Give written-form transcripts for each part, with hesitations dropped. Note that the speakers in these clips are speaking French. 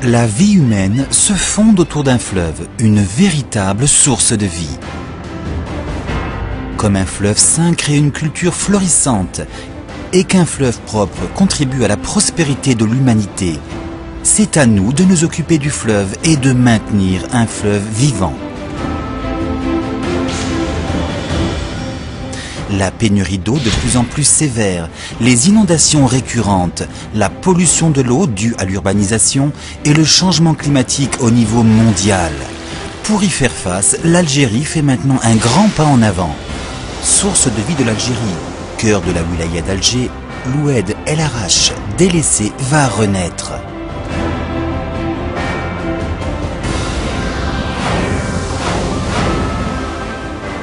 La vie humaine se fonde autour d'un fleuve, une véritable source de vie. Comme un fleuve sain crée une culture florissante et qu'un fleuve propre contribue à la prospérité de l'humanité, c'est à nous de nous occuper du fleuve et de maintenir un fleuve vivant. La pénurie d'eau de plus en plus sévère, les inondations récurrentes, la pollution de l'eau due à l'urbanisation et le changement climatique au niveau mondial. Pour y faire face, l'Algérie fait maintenant un grand pas en avant. Source de vie de l'Algérie, cœur de la wilaya d'Alger, l'Oued El Arache, délaissé, va renaître.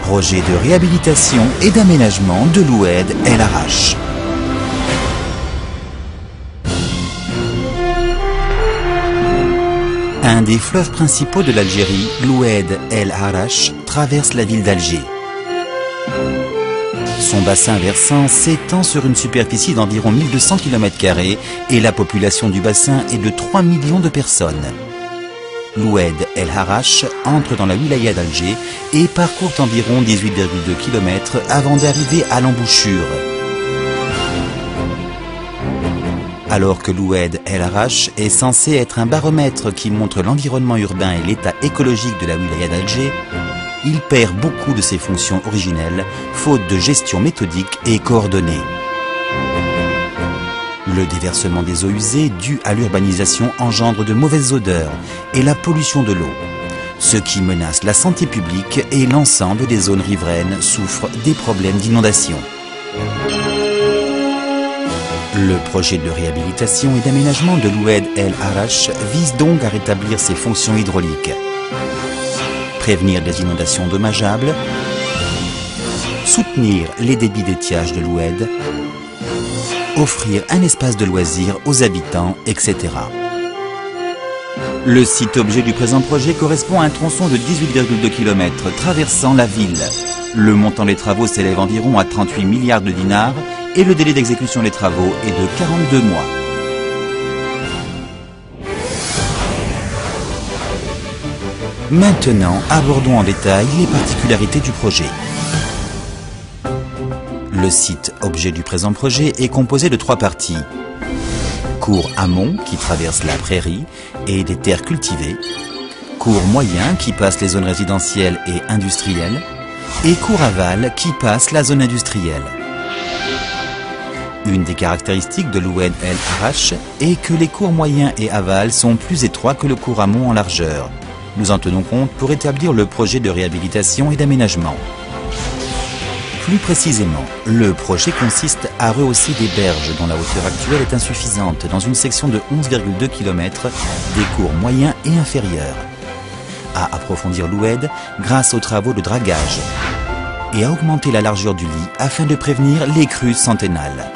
Projet de réhabilitation et d'aménagement de l'Oued El Arache. Un des fleuves principaux de l'Algérie, l'Oued El Arache, traverse la ville d'Alger. Son bassin versant s'étend sur une superficie d'environ 1200 km² et la population du bassin est de 3 millions de personnes. L'Oued El Arache entre dans la wilaya d'Alger et parcourt environ 18,2 km avant d'arriver à l'embouchure. Alors que l'Oued El Arache est censé être un baromètre qui montre l'environnement urbain et l'état écologique de la wilaya d'Alger, il perd beaucoup de ses fonctions originelles, faute de gestion méthodique et coordonnée. Le déversement des eaux usées dû à l'urbanisation engendre de mauvaises odeurs et la pollution de l'eau, ce qui menace la santé publique et l'ensemble des zones riveraines souffrent des problèmes d'inondation. Le projet de réhabilitation et d'aménagement de l'Oued El Arache vise donc à rétablir ses fonctions hydrauliques, prévenir des inondations dommageables, soutenir les débits d'étiage de l'Oued, offrir un espace de loisirs aux habitants, etc. Le site objet du présent projet correspond à un tronçon de 18,2 km traversant la ville. Le montant des travaux s'élève environ à 38 milliards de dinars et le délai d'exécution des travaux est de 42 mois. Maintenant, abordons en détail les particularités du projet. Le site objet du présent projet est composé de 3 parties. Cours amont qui traverse la prairie et des terres cultivées. Cours moyen qui passe les zones résidentielles et industrielles. Et cours aval qui passe la zone industrielle. Une des caractéristiques de l'Oued El Arache est que les cours moyens et aval sont plus étroits que le cours amont en largeur. Nous en tenons compte pour établir le projet de réhabilitation et d'aménagement. Plus précisément, le projet consiste à rehausser des berges dont la hauteur actuelle est insuffisante dans une section de 11,2 km des cours moyens et inférieurs, à approfondir l'Oued grâce aux travaux de dragage et à augmenter la largeur du lit afin de prévenir les crues centennales.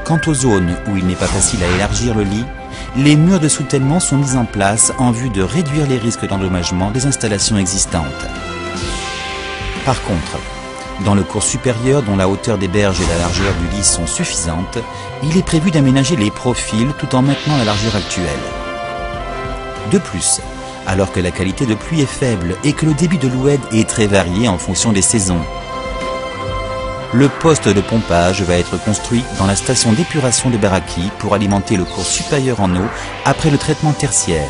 Quant aux zones où il n'est pas facile à élargir le lit, les murs de soutènement sont mis en place en vue de réduire les risques d'endommagement des installations existantes. Par contre, dans le cours supérieur dont la hauteur des berges et la largeur du lit sont suffisantes, il est prévu d'aménager les profils tout en maintenant la largeur actuelle. De plus, alors que la qualité de pluie est faible et que le débit de l'Oued est très varié en fonction des saisons, le poste de pompage va être construit dans la station d'épuration de Baraki pour alimenter le cours supérieur en eau après le traitement tertiaire,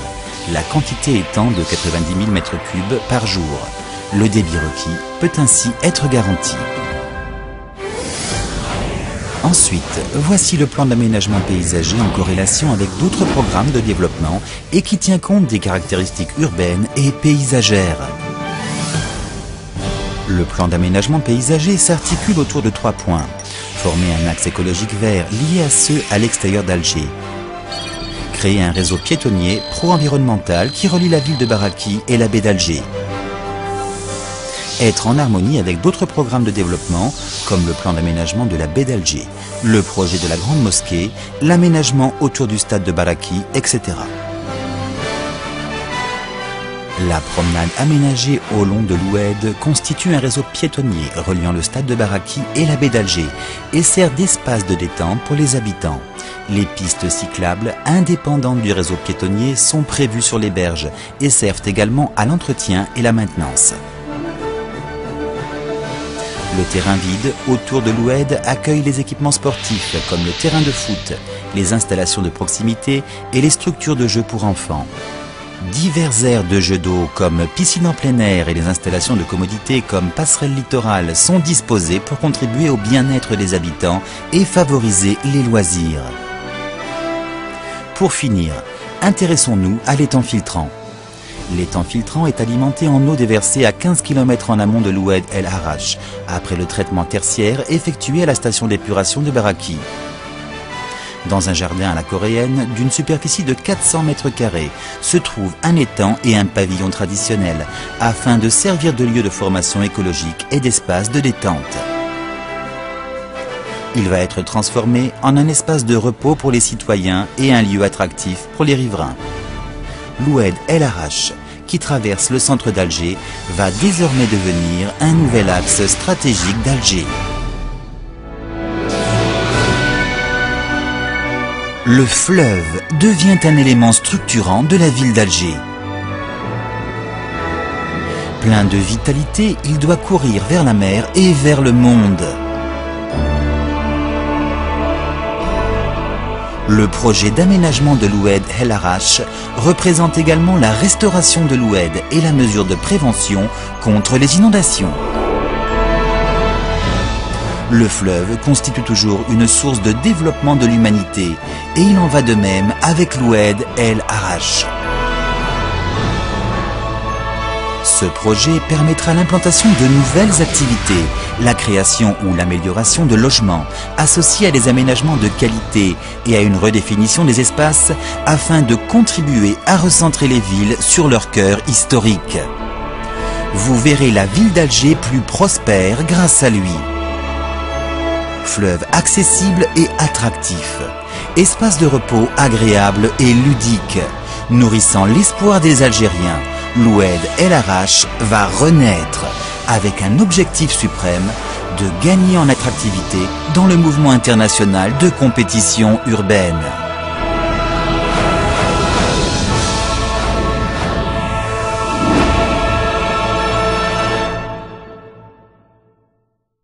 la quantité étant de 90 000 m3 par jour. Le débit requis peut ainsi être garanti. Ensuite, voici le plan d'aménagement paysager en corrélation avec d'autres programmes de développement et qui tient compte des caractéristiques urbaines et paysagères. Le plan d'aménagement paysager s'articule autour de 3 points. Former un axe écologique vert lié à ceux à l'extérieur d'Alger. Créer un réseau piétonnier pro-environnemental qui relie la ville de Baraki et la baie d'Alger. Être en harmonie avec d'autres programmes de développement, comme le plan d'aménagement de la baie d'Alger, le projet de la grande mosquée, l'aménagement autour du stade de Baraki, etc. La promenade aménagée au long de l'Oued constitue un réseau piétonnier reliant le stade de Baraki et la baie d'Alger et sert d'espace de détente pour les habitants. Les pistes cyclables, indépendantes du réseau piétonnier, sont prévues sur les berges et servent également à l'entretien et la maintenance. Le terrain vide autour de l'Oued accueille les équipements sportifs comme le terrain de foot, les installations de proximité et les structures de jeux pour enfants. Divers aires de jeux d'eau comme piscine en plein air et les installations de commodité comme passerelle littorale sont disposées pour contribuer au bien-être des habitants et favoriser les loisirs. Pour finir, intéressons-nous à l'étang filtrant. L'étang filtrant est alimenté en eau déversée à 15 km en amont de l'Oued El Harrach, après le traitement tertiaire effectué à la station d'épuration de Baraki. Dans un jardin à la coréenne, d'une superficie de 400 m², se trouvent un étang et un pavillon traditionnel, afin de servir de lieu de formation écologique et d'espace de détente. Il va être transformé en un espace de repos pour les citoyens et un lieu attractif pour les riverains. L'Oued El Harrach, qui traverse le centre d'Alger, va désormais devenir un nouvel axe stratégique d'Alger. Le fleuve devient un élément structurant de la ville d'Alger. Plein de vitalité, il doit courir vers la mer et vers le monde. Le projet d'aménagement de l'Oued El Harrach représente également la restauration de l'Oued et la mesure de prévention contre les inondations. Le fleuve constitue toujours une source de développement de l'humanité et il en va de même avec l'Oued El Harrach. Ce projet permettra l'implantation de nouvelles activités, la création ou l'amélioration de logements, associés à des aménagements de qualité et à une redéfinition des espaces afin de contribuer à recentrer les villes sur leur cœur historique. Vous verrez la ville d'Alger plus prospère grâce à lui. Fleuve accessible et attractif, espace de repos agréable et ludique, nourrissant l'espoir des Algériens, l'Oued El Harrach va renaître avec un objectif suprême de gagner en attractivité dans le mouvement international de compétition urbaine.